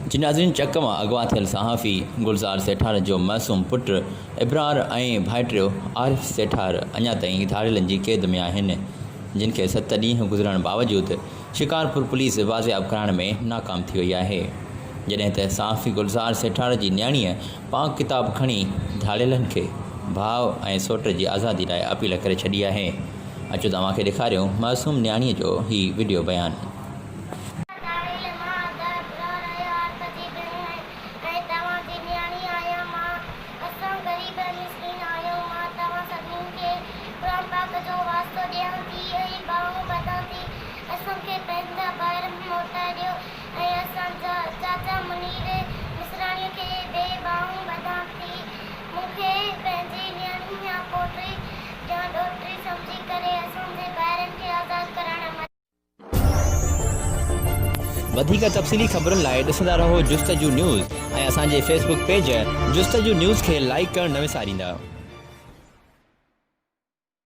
जी नाज़रीन, चक मां अगवा थियल सहाफ़ी गुलज़ार सेठार जो मासूम पुट इब्रार ऐं भाइटियो आरिफ सेठार अञा ताईं धाड़ेलनि जी क़ैद में आहिनि, जिन खे 7 ॾींहं गुज़रण बावजूदि शिकारपुर पुलिस वाज़ियाब करण में नाकाम थी वई आहे। जॾहिं त सहाफ़ी गुलज़ार सेठार जी न्याणीअ पाक किताब खणी धाड़ेलनि खे भाउ ऐं सौट जी आज़ादी लाइ अपील करे छॾी आहे। अचो तव्हांखे ॾेखारियूं मासूम न्याणीअ जो ही वीडियो बयानु। वधीक तफ़सीली ख़बरुनि लाइ ॾिसंदा रहो जुस्तजू न्यूज़ ऐं असांजे फेसबुक पेज जुस्तजू न्यूज़ खे लाइक करणु न विसारींदा।